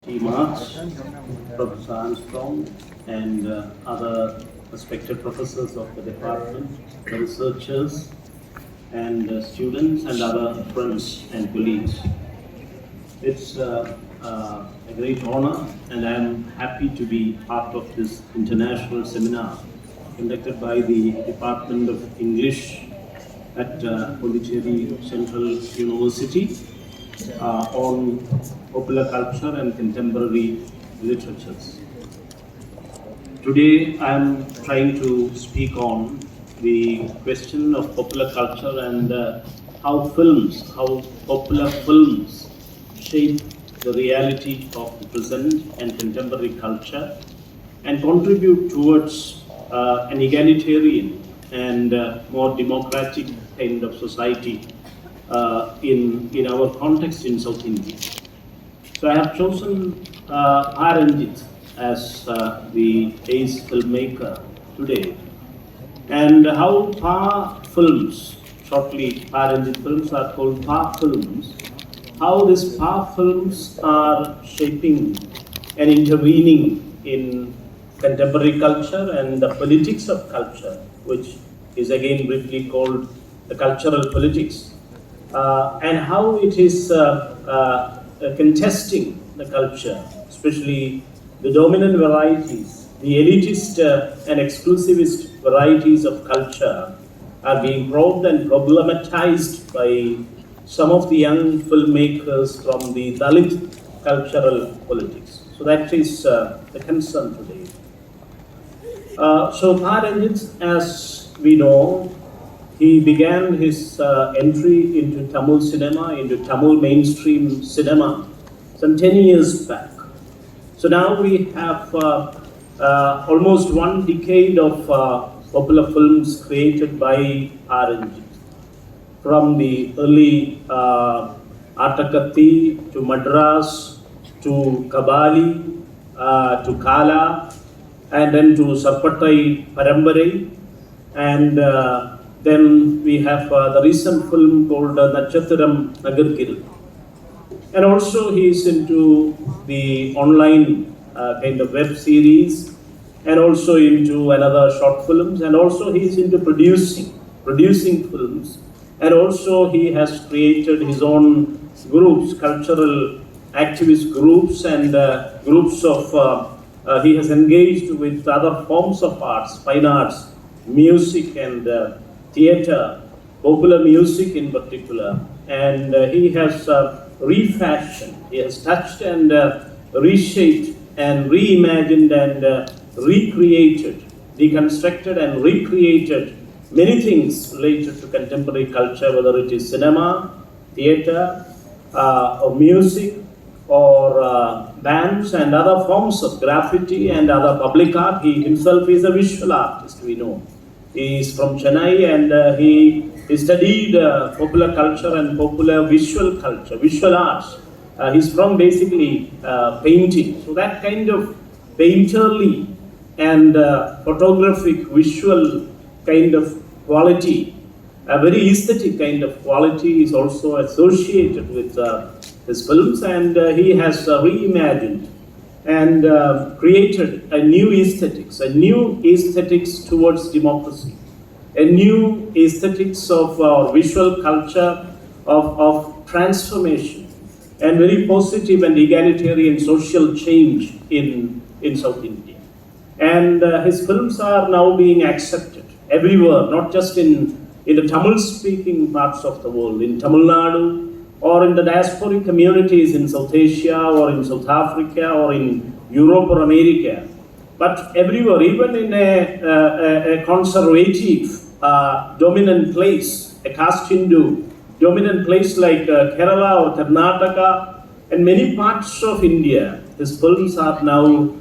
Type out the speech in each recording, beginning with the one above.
March, Professor Armstrong, and other respected professors of the department, the researchers, and students, and other friends and colleagues. It's a great honor, and I am happy to be part of this international seminar conducted by the Department of English at Pondicherry Central University on popular culture and contemporary literatures. Today I am trying to speak on the question of popular culture and how popular films shape the reality of the present and contemporary culture and contribute towards an egalitarian and more democratic kind of society in our context in South India. So I have chosen Ranjith as the ace filmmaker today, and how PA films, shortly Ranjith films are called PA films, how these PA films are shaping and intervening in contemporary culture and the politics of culture, which is again briefly called the cultural politics, and how it is contesting the culture, especially the dominant varieties, the elitist and exclusivist varieties of culture are being probed and problematized by some of the young filmmakers from the Dalit cultural politics. So that is the concern today. So Ranjith, as we know, he began his entry into Tamil cinema, into Tamil mainstream cinema, some 10 years back. So now we have almost 1 decade of popular films created by Ranjith. From the early Atakatti to Madras to Kabali to Kala, and then to Sarpattai Parambarai, and then we have the recent film called Natchathiram Nagarkil. And also he is into the online kind of web series, and also into another short films, and also he is into producing films, and also he has created his own groups, cultural activist groups, and groups of, he has engaged with other forms of arts, fine arts, music and theatre, popular music in particular, and he has refashioned, he has touched and reshaped and reimagined and recreated, deconstructed and recreated many things related to contemporary culture, whether it is cinema, theatre, or music, or bands and other forms of graffiti and other public art. He himself is a visual artist, we know. He is from Chennai, and he studied popular culture and popular visual culture, visual arts. He's from basically painting. So that kind of painterly and photographic visual kind of quality, a very aesthetic kind of quality, is also associated with his films, and he has reimagined and created a new aesthetics towards democracy, a new aesthetics of our visual culture of transformation, and very positive and egalitarian social change in South India. And his films are now being accepted everywhere, not just in the Tamil-speaking parts of the world, in Tamil Nadu, or in the diasporic communities in South Asia, or in South Africa, or in Europe or America, but everywhere, even in a conservative, dominant place, a caste Hindu dominant place like Kerala or Karnataka, and many parts of India, his films are now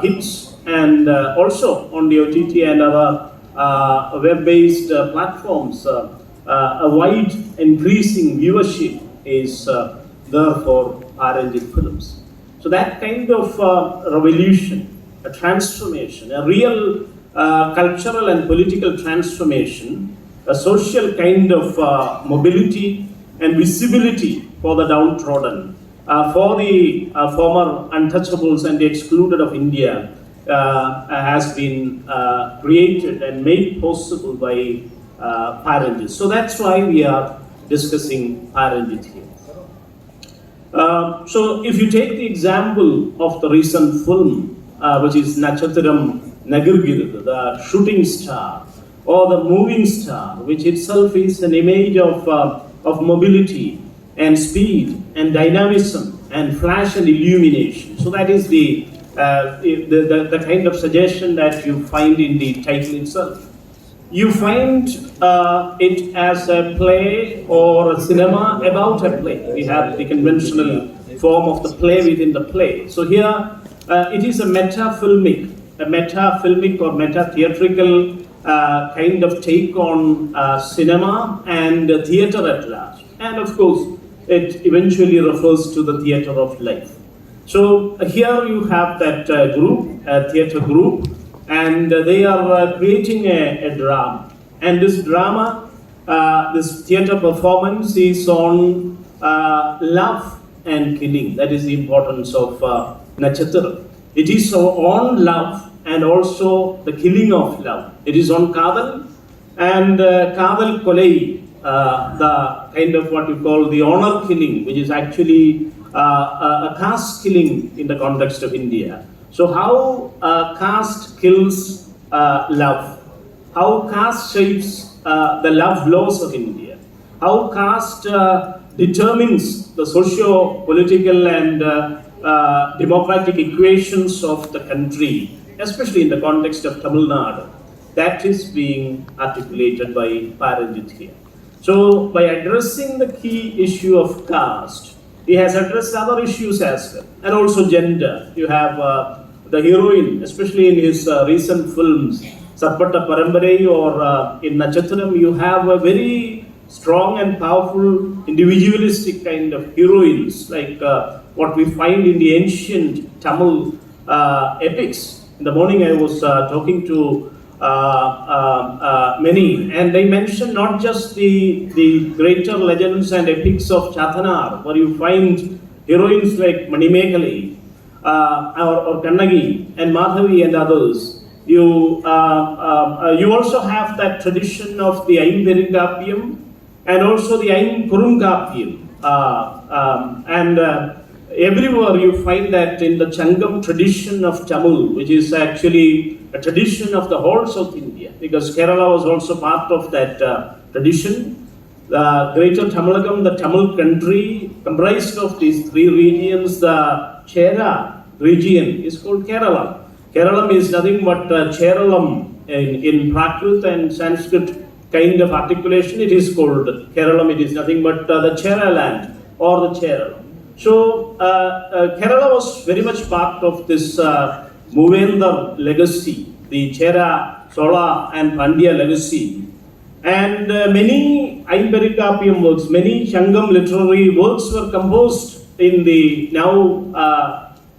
hits, and also on the OTT and other web-based platforms, a wide increasing viewership is there for Ranjith films. So that kind of revolution, a transformation, a real cultural and political transformation, a social kind of mobility and visibility for the downtrodden, for the former untouchables and the excluded of India has been created and made possible by Ranjith. So that's why we are discussing Ranjith here. So if you take the example of the recent film, which is Nachathiram Nagirgirud, the shooting star, or the moving star, which itself is an image of mobility and speed and dynamism and flash and illumination. So that is the kind of suggestion that you find in the title itself. You find it as a play or a cinema about a play. We have the conventional form of the play within the play. So here it is a meta-filmic or meta-theatrical kind of take on cinema and theatre at large. And of course, it eventually refers to the theatre of life. So here you have that group, a theatre group, and they are creating a drama. And this drama, this theatre performance is on love and killing. That is the importance of Nachathiram. It is on love and also the killing of love. It is on Kadal and Kadal Kolai, the kind of what you call the honor killing, which is actually a caste killing in the context of India. So how caste kills love, how caste shapes the love laws of India, how caste determines the socio-political and democratic equations of the country, especially in the context of Tamil Nadu. That is being articulated by Ranjith here. So by addressing the key issue of caste, he has addressed other issues as well, and also gender. You have the heroine, especially in his recent films, Sarpatta Parambarai or in Nachathiram, you have a very strong and powerful individualistic kind of heroines, like what we find in the ancient Tamil epics. In the morning I was talking to many, and they mentioned not just the greater legends and epics of Chatanar, where you find heroines like Manimekali or Kannagi and Madhavi and others. You also have that tradition of the Aimperikappiyam and also the Aim Kurunkappiyam. And everywhere you find that in the Changam tradition of Tamil, which is actually a tradition of the whole South India, because Kerala was also part of that tradition. The greater Tamilagam, the Tamil country, comprised of these three regions. The Chera region is called Kerala. Keralam is nothing but Cheralam in Prakrit and Sanskrit kind of articulation. It is called Keralam. It is nothing but the Chera land or the Cheralam. So Kerala was very much part of this Movendar legacy, the Chera, Sola and Pandya legacy. And many Aimperikappiyam works, many Changam literary works were composed in the now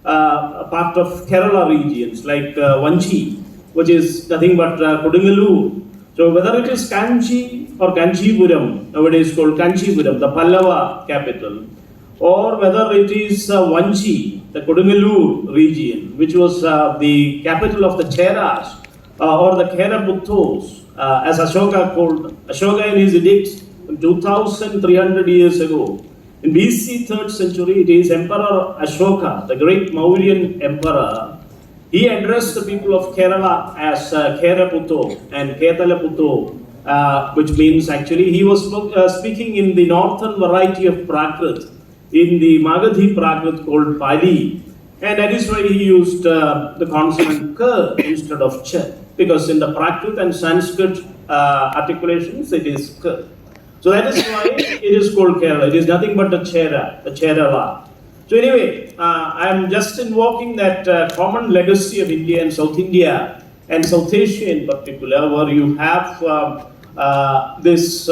part of Kerala regions, like Vanchi, which is nothing but Kodungalur. So whether it is Kanchi or Kanchipuram, nowadays called Kanchipuram, the Pallava capital, or whether it is Vanchi, the Kodungalur region, which was the capital of the Cheras, or the Keraputhos, as Ashoka called. Ashoka in his edicts 2,300 years ago. In BC 3rd century, it is Emperor Ashoka, the great Mauryan emperor. He addressed the people of Kerala as Keraputho and Ketalaputho, which means actually he was speaking in the northern variety of Prakrit, in the Magadhi Prakrit called Pali. And that is why he used the consonant K instead of Ch, because in the Prakrit and Sanskrit articulations it is K. So that is why it is called Kerala. It is nothing but the Cherala. So anyway, I am just invoking that common legacy of India and South India and South Asia in particular, where you have this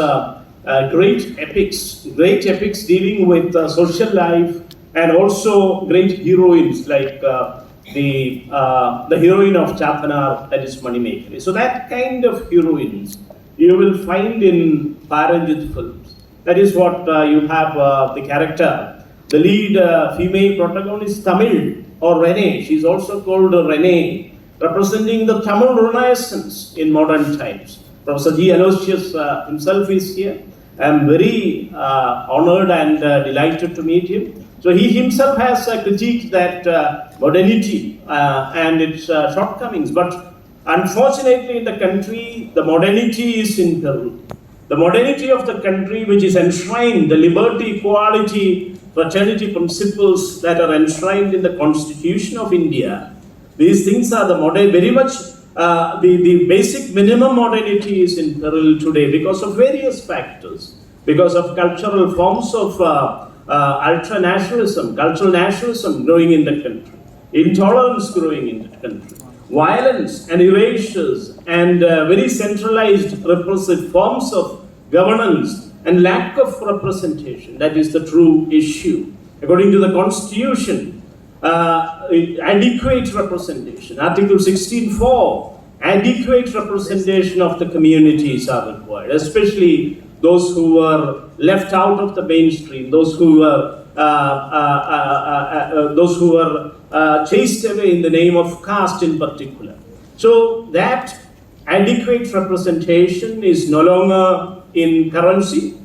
great epics dealing with social life, and also great heroines like the heroine of Chatanar, that is Manimekali. So that kind of heroines you will find in Ranjith films. That is what you have the character The lead female protagonist, Tamil or Rene, she's also called Rene, representing the Tamil Renaissance in modern times. Professor G. Aloysius himself is here. I am very honored and delighted to meet him. So he himself has critiqued that modernity and its shortcomings. But unfortunately, in the country, the modernity is in peril. The modernity of the country, which is enshrined, the liberty, equality, fraternity principles that are enshrined in the Constitution of India, these things are the modern, very much the basic minimum modernity is in peril today because of various factors, because of cultural forms of ultra-nationalism, cultural nationalism growing in the country, intolerance growing in the country, violence and erasures and very centralized repressive forms of governance and lack of representation. That is the true issue. According to the Constitution, adequate representation, Article 16.4, adequate representation of the communities are required, especially those who were left out of the mainstream, those who were chased away in the name of caste in particular. So that adequate representation is no longer in currency.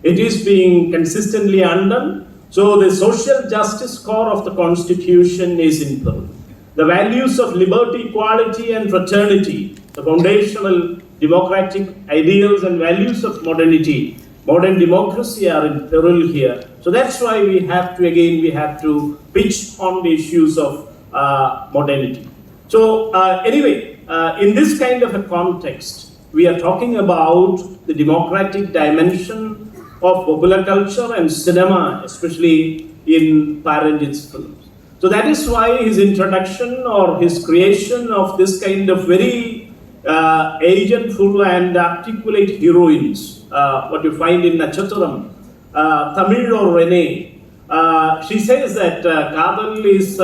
It is being consistently undone. So the social justice core of the Constitution is in peril. The values of liberty, equality, and fraternity, the foundational democratic ideals and values of modernity, modern democracy are in peril here. So that's why we have to pitch on the issues of modernity. So anyway, in this kind of a context, we are talking about the democratic dimension of popular culture and cinema, especially in Ranjith's films. So that is why his introduction or his creation of this kind of very agentful and articulate heroines, what you find in Nachathuram, Tamil or Rene, she says that Kadal is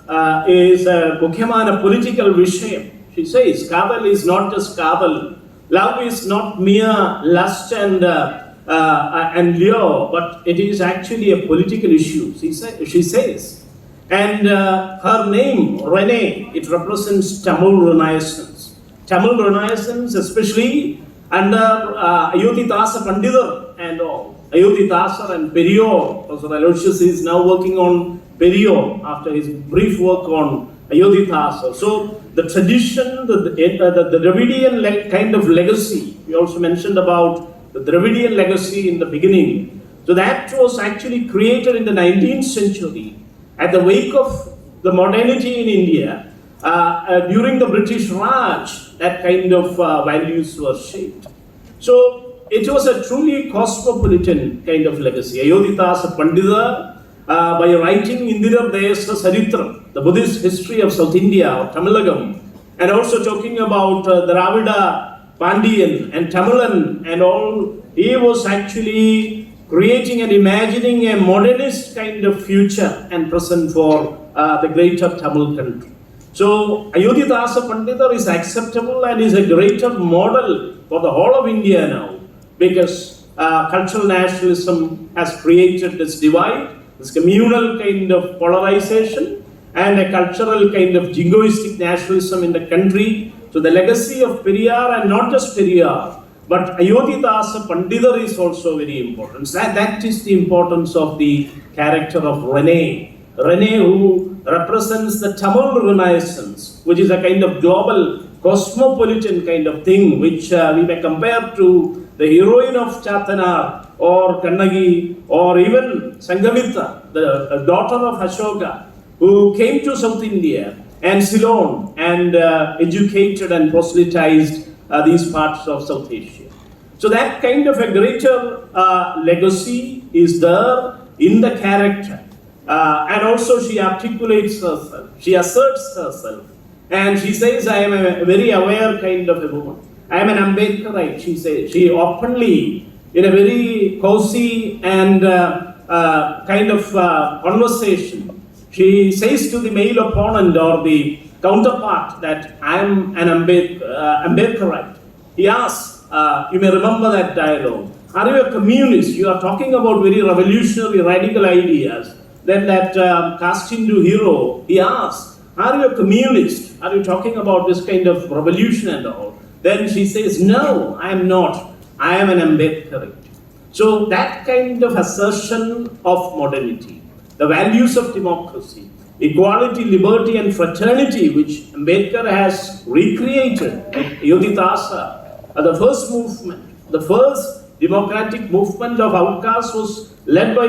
Mukhyaman political vishayam. She says Kadal is not just Kadal. Love is not mere lust and lure, but it is actually a political issue, she says. And her name, Rene, it represents Tamil Renaissance. Tamil Renaissance, especially under Ayodhidasa Pandidar and all. Ayodhidasa and Periyar. Professor Aloysius is now working on Periyar after his brief work on Ayodhidasa. So the tradition, the Dravidian kind of legacy, we also mentioned about the Dravidian legacy in the beginning. So that was actually created in the 19th century at the wake of the modernity in India. During the British Raj, that kind of values were shaped. So it was a truly cosmopolitan kind of legacy. Ayodhidasa Pandita, by writing Indira Desa Sarithram, the Buddhist history of South India or Tamilagam, and also talking about Dravida, Pandian and Tamilan and all, he was actually creating and imagining a modernist kind of future and present for the greater Tamil country. So Ayodhidasa Pandita is acceptable and is a greater model for the whole of India now, because cultural nationalism has created this divide, this communal kind of polarization, and a cultural kind of jingoistic nationalism in the country. So the legacy of Periyar, and not just Periyar, but Ayodhidasa Pandidar is also very important. So that is the importance of the character of Rene. Rene, who represents the Tamil Renaissance, which is a kind of global, cosmopolitan kind of thing, which we may compare to the heroine of Chatanar or Kannagi, or even Sangamitra, the daughter of Ashoka, who came to South India and Ceylon and educated and proselytized these parts of South Asia. So that kind of a greater legacy is there in the character. And also she articulates herself, she asserts herself, and she says, I am a very aware kind of a woman. I am an Ambedkarite, she says. She openly, in a very cozy and kind of conversation, she says to the male opponent or the counterpart that I am an Ambedkarite. He asks, you may remember that dialogue, Are you a communist? You are talking about very revolutionary, radical ideas. Then that casting hero, he asks, are you a communist? Are you talking about this kind of revolution and all? Then she says, no, I am not. I am an Ambedkarite. So that kind of assertion of modernity, the values of democracy, equality, liberty and fraternity, which Ambedkar has recreated, like Yodhitasa, the first movement, the first democratic movement of outcasts was led by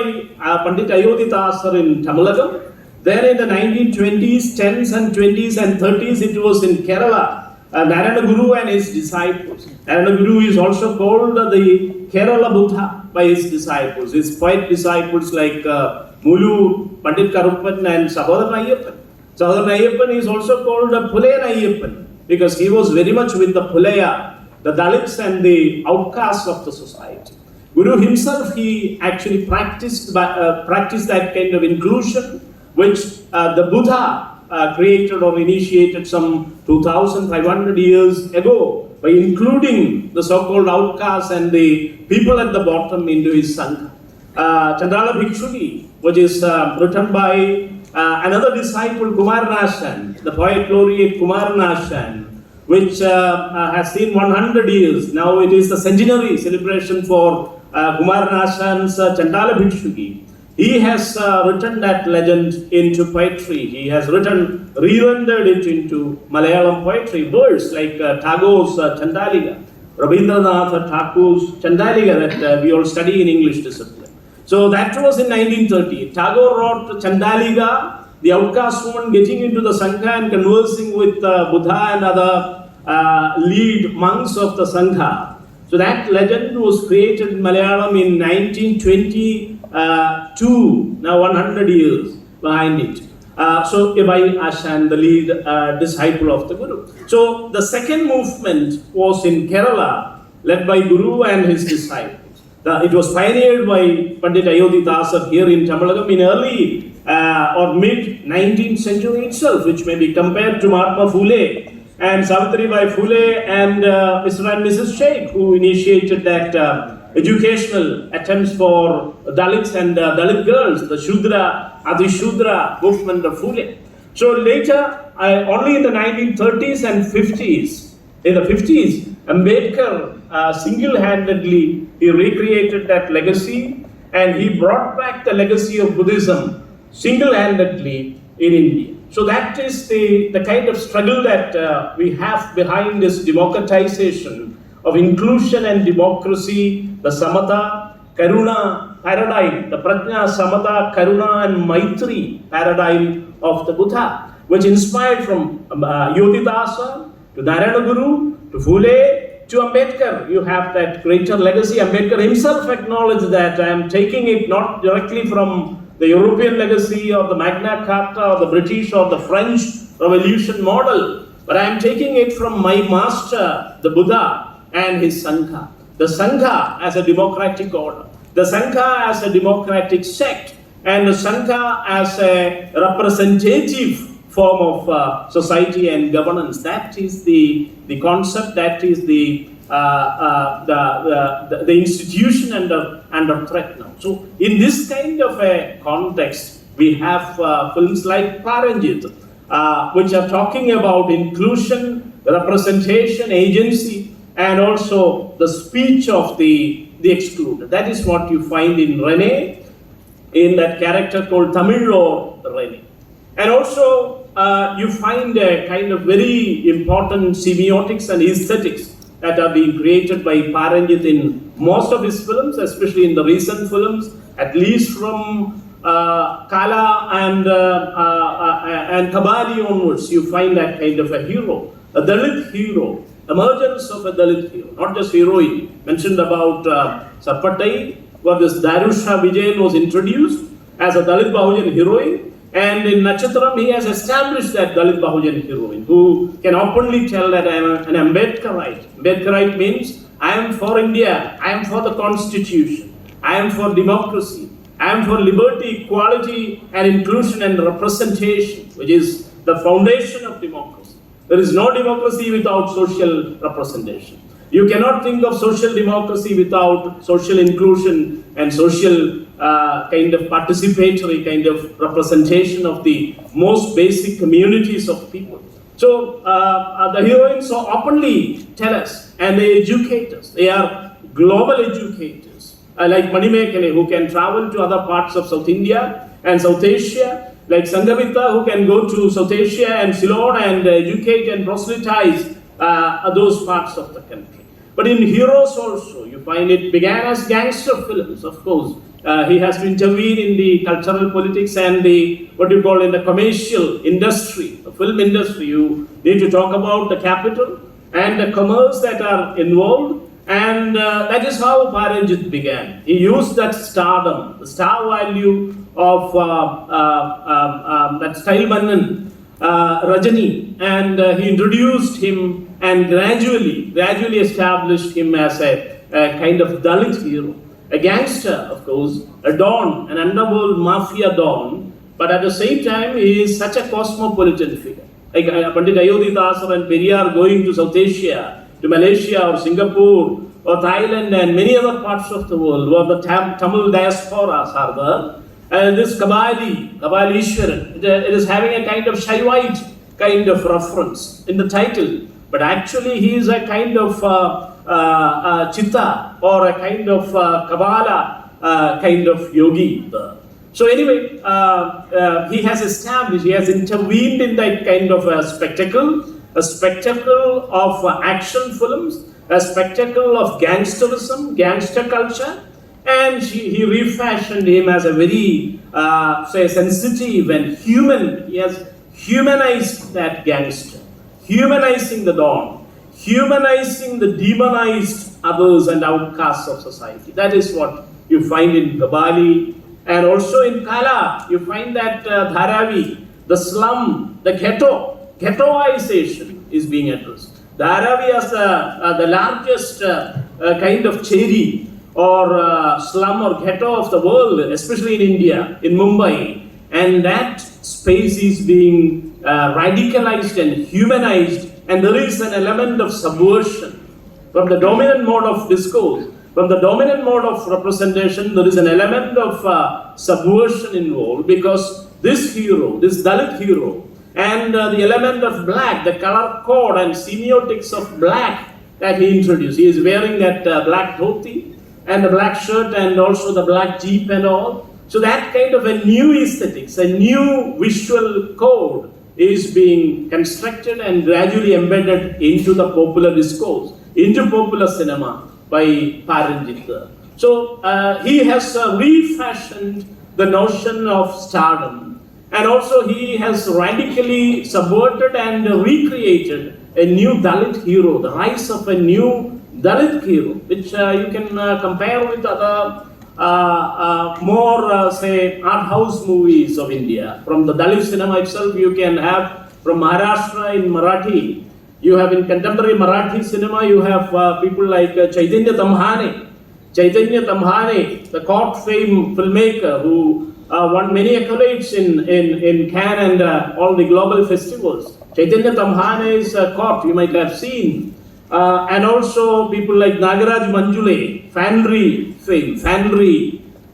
Pandit Ayodhya in Tamilagam. Then in the 1920s, 10s and 20s and 30s, it was in Kerala. Narayana Guru and his disciples. Narayana Guru is also called the Kerala Buddha by his disciples. His five disciples like Mulu, Pandit Karuppan and Sahodharan Ayyappan. Sahodharan Ayyappan is also called Pulayan Ayyappan because he was very much with the Pulaya, the Dalits and the outcasts of the society. Guru himself, he actually practiced that kind of inclusion which the Buddha created or initiated some 2,500 years ago by including the so-called outcasts and the people at the bottom into his Sangha. Chandala Bhikshuki, which is written by another disciple, Kumaranashan, the poet laureate Kumaranashan, which has seen 100 years. Now it is the centenary celebration for Kumaranashan's Chandala Bhikshuki. He has written that legend into poetry. He has re-rendered it into Malayalam poetry, words like Tagore's Chandaliga, Rabindranath Thakur's Chandaliga that we all study in English discipline. So that was in 1930. Tagore wrote Chandaliga, the outcast woman getting into the Sangha and conversing with Buddha and other lead monks of the Sangha. So that legend was created in Malayalam in 1922, now 100 years behind it. So Ibai Ashan, the lead disciple of the Guru. So the second movement was in Kerala, led by Guru and his disciples. It was pioneered by Pandit Ayodhya here in Tamilagam in early or mid-19th century itself, which may be compared to Mahatma Phule and Savitribai Phule and Mr. and Mrs. Sheikh, who initiated that educational attempts for Dalits and Dalit girls, the Shudra, Adi Shudra movement of Phule. So later, only in the 1930s and 50s, in the 50s, Ambedkar single-handedly, he recreated that legacy and he brought back the legacy of Buddhism single-handedly in India. So that is the kind of struggle that we have behind this democratization of inclusion and democracy, the Samatha, Karuna paradigm, the Prajna, Samatha, Karuna and Maitri paradigm of the Buddha, which inspired from Yodhidasa to Narayana Guru to Phule to Ambedkar. You have that greater legacy. Ambedkar himself acknowledged that I am taking it not directly from the European legacy or the Magna Carta or the British or the French Revolution model, but I am taking it from my master, the Buddha and his Sangha. The Sangha as a democratic order, the Sangha as a democratic sect, and the Sangha as a representative form of society and governance. That is the concept, that is the institution under threat now. So in this kind of a context, we have films like Ranjith, which are talking about inclusion, representation, agency, and also the speech of the excluded. That is what you find in Rene, in that character called Tamil or Rene. And also you find a kind of very important semiotics and aesthetics that are being created by Paranjit in most of his films, especially in the recent films, at least from Kala and Kabali onwards, you find that kind of a hero, a Dalit hero, emergence of a Dalit hero, not just heroine. Mentioned about Sarpattai, where this Darusha Vijayan was introduced as a Dalit Bahujan heroine. And in Natchatram, he has established that Dalit Bahujan heroine who can openly tell that I am an Ambedkarite. Ambedkarite means I am for India, I am for the Constitution, I am for democracy, I am for liberty, equality, and inclusion and representation, which is the foundation of democracy. There is no democracy without social representation. You cannot think of social democracy without social inclusion and social kind of participatory kind of representation of the most basic communities of people. So the heroines so openly tell us, and they educate us. They are global educators, like Manimekane, who can travel to other parts of South India and South Asia, like Sanghavita, who can go to South Asia and Ceylon and educate and proselytize those parts of the country. But in heroes also, you find it began as gangster films, of course. He has to intervene in the cultural politics and the, what you call in the commercial industry, the film industry. You need to talk about the capital and the commerce that are involved. And that is how Ranjith began. He used that stardom, the star value of that style Bannan, Rajani, and he introduced him and gradually established him as a kind of Dalit hero, a gangster, of course, a don, an underworld mafia don, but at the same time he is such a cosmopolitan figure. Like Pandit Ayodhidasar and Periyar going to South Asia, to Malaysia or Singapore or Thailand and many other parts of the world where the Tamil diasporas are there. And this Kabali Ishwaran, it is having a kind of Shaivite kind of reference in the title, but actually he is a kind of Chitta or a kind of Kabbalah kind of yogi. So anyway, he has established, he has intervened in that kind of a spectacle of action films, a spectacle of gangsterism, gangster culture, and he refashioned him as a very, sensitive and human. He has humanized that gangster, humanizing the don, humanizing the demonized others and outcasts of society. That is what you find in Kabali, and also in Kala, you find that Dharavi, the slum, the ghettoization is being addressed. Dharavi as the largest kind of cherry or slum or ghetto of the world, especially in India, in Mumbai, and that space is being radicalized and humanized, and there is an element of subversion from the dominant mode of discourse, from the dominant mode of representation. There is an element of subversion involved, because this hero, this Dalit hero, and the element of black, the color code and semiotics of black that he introduced. He is wearing that black dhoti and the black shirt and also the black jeep and all. So that kind of a new aesthetics, a new visual code is being constructed and gradually embedded into the popular discourse, into popular cinema by Ranjith. So he has refashioned the notion of stardom. And also he has radically subverted and recreated a new Dalit hero, the rise of a new Dalit hero, which you can compare with other more, say, art house movies of India. From the Dalit cinema itself, you can have from Maharashtra in Marathi. You have in contemporary Marathi cinema, you have people like Chaitanya Tamhane, the court fame filmmaker who won many accolades in Cannes and all the global festivals. Chaitanya Tamhane is caught, you might have seen. And also people like Nagaraj Manjule, Fandri fame,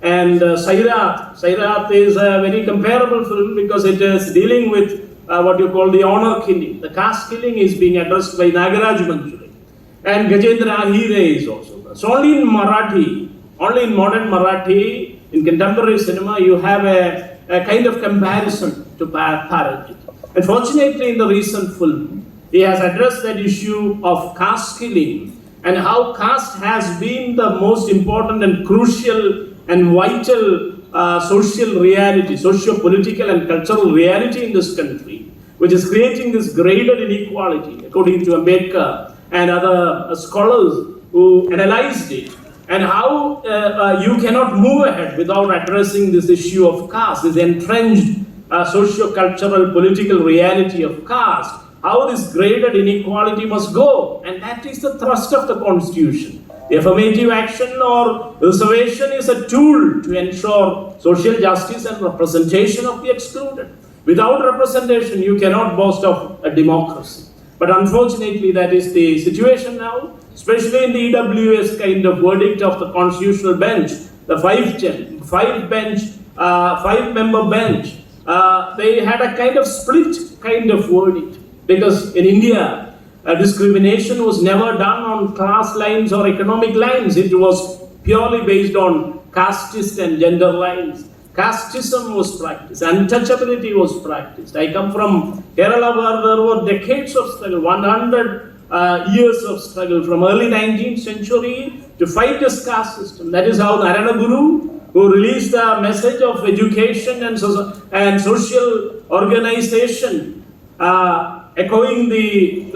and Sairat. Sairat is a very comparable film because it is dealing with what you call the honor killing. The caste killing is being addressed by Nagaraj Manjule. And Gajendra Ahire is also there. So only in Marathi, only in modern Marathi, in contemporary cinema, you have a kind of comparison to Ranjith. Unfortunately, in the recent film, he has addressed that issue of caste killing and how caste has been the most important and crucial and vital social reality, socio-political and cultural reality in this country, which is creating this graded inequality, according to Ambedkar and other scholars who analyzed it. And how you cannot move ahead without addressing this issue of caste, this entrenched socio-cultural political reality of caste, how this graded inequality must go. And that is the thrust of the Constitution. The affirmative action or reservation is a tool to ensure social justice and representation of the excluded. Without representation, you cannot boast of a democracy. But unfortunately, that is the situation now. especially in the EWS kind of verdict of the constitutional bench, the five-member bench. They had a kind of split kind of verdict, because in India, discrimination was never done on class lines or economic lines. It was purely based on casteist and gender lines. Casteism was practiced, untouchability was practiced. I come from Kerala, where there were decades of struggle, 100 years of struggle from early 19th century to fight this caste system. That is how Narayana Guru, who released the message of education and social organization, echoing the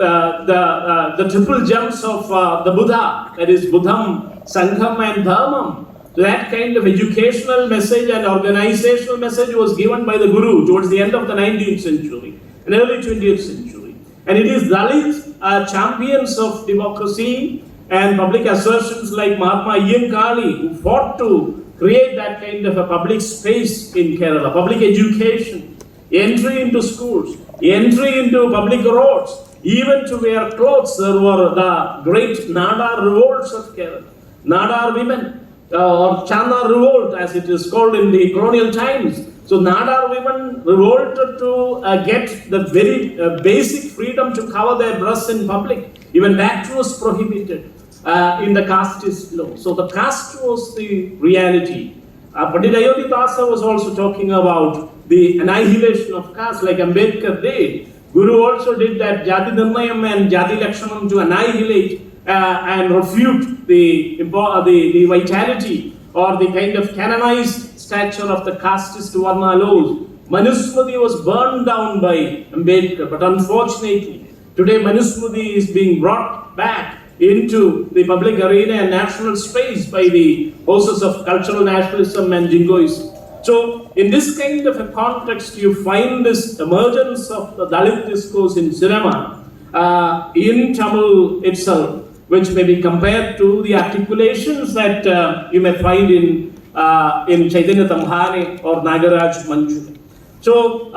triple gems of the Buddha, that is Buddham, Sangham and Dharmam. That kind of educational message and organizational message was given by the Guru towards the end of the 19th century and early 20th century. And it is Dalit champions of democracy and public assertions like Mahatma Ayyankali who fought to create that kind of a public space in Kerala, public education, entry into schools, entry into public roads, even to wear clothes. There were the great Nadar revolts of Kerala, Nadar women, or Chandar revolt as it is called in the colonial times. So Nadar women revolted to get the very basic freedom to cover their breasts in public. Even that was prohibited in the casteist law. So the caste was the reality. Pandit Ayodhya Dasa was also talking about the annihilation of caste like Ambedkar did. Guru also did that Jati Nirnayam and Jati Lakshanam to annihilate and refute the vitality or the kind of canonized stature of the casteist Varna laws. Manusmriti was burned down by Ambedkar, but unfortunately, today Manusmriti is being brought back into the public arena and national space by the forces of cultural nationalism and jingoism. So, in this kind of a context, you find this emergence of the Dalit discourse in cinema, in Tamil itself, which may be compared to the articulations that you may find in Chaitanya Tamhane or Nagaraj Manju. So,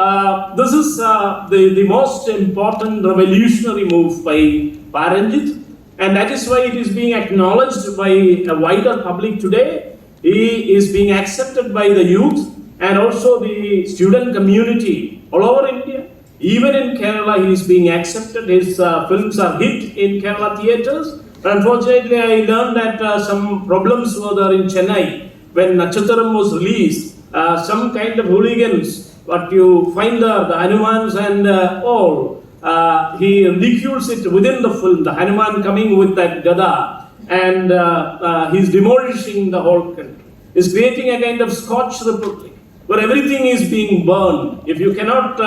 this is the most important revolutionary move by Ranjith, and that is why it is being acknowledged by a wider public today. He is being accepted by the youth and also the student community all over India. Even in Kerala, he is being accepted. His films are hit in Kerala theatres. Unfortunately, I learned that some problems were there in Chennai when Natchatharam was released. Some kind of hooligans, what you find there, the Hanumans and all, he ridicules it within the film. The Hanuman coming with that Gada, and he's demolishing the whole country. He's creating a kind of Scotch republic where everything is being burned. If you cannot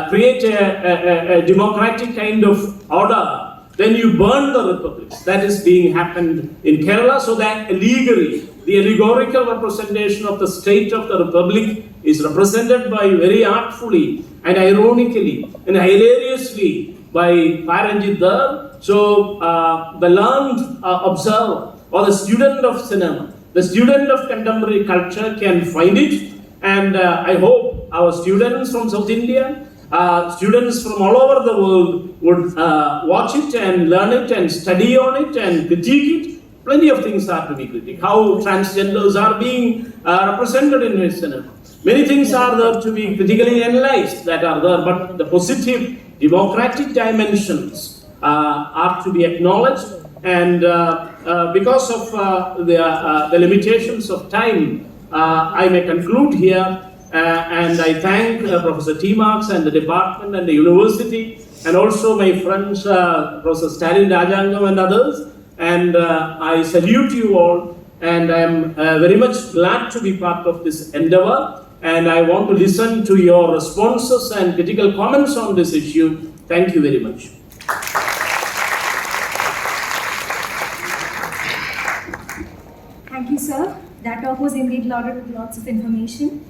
create a democratic kind of order, then you burn the republics. That is being happened in Kerala, so that illegally, the allegorical representation of the state of the republic is represented by very artfully and ironically and hilariously by Ranjith there. So the learned observer or the student of cinema, the student of contemporary culture can find it, and I hope our students from South India, students from all over the world would watch it and learn it and study on it and critique it. Plenty of things are to be critiqued. How transgenders are being represented in his cinema. Many things are there to be critically analyzed that are there, but the positive democratic dimensions are to be acknowledged. And because of the limitations of time, I may conclude here. And I thank Professor T. Marks and the department and the university, and also my friends, Professor Stalin Rajangam and others. And I salute you all, and I am very much glad to be part of this endeavor. And I want to listen to your responses and critical comments on this issue. Thank you very much. Thank you, sir. That talk was indeed loaded with lots of information.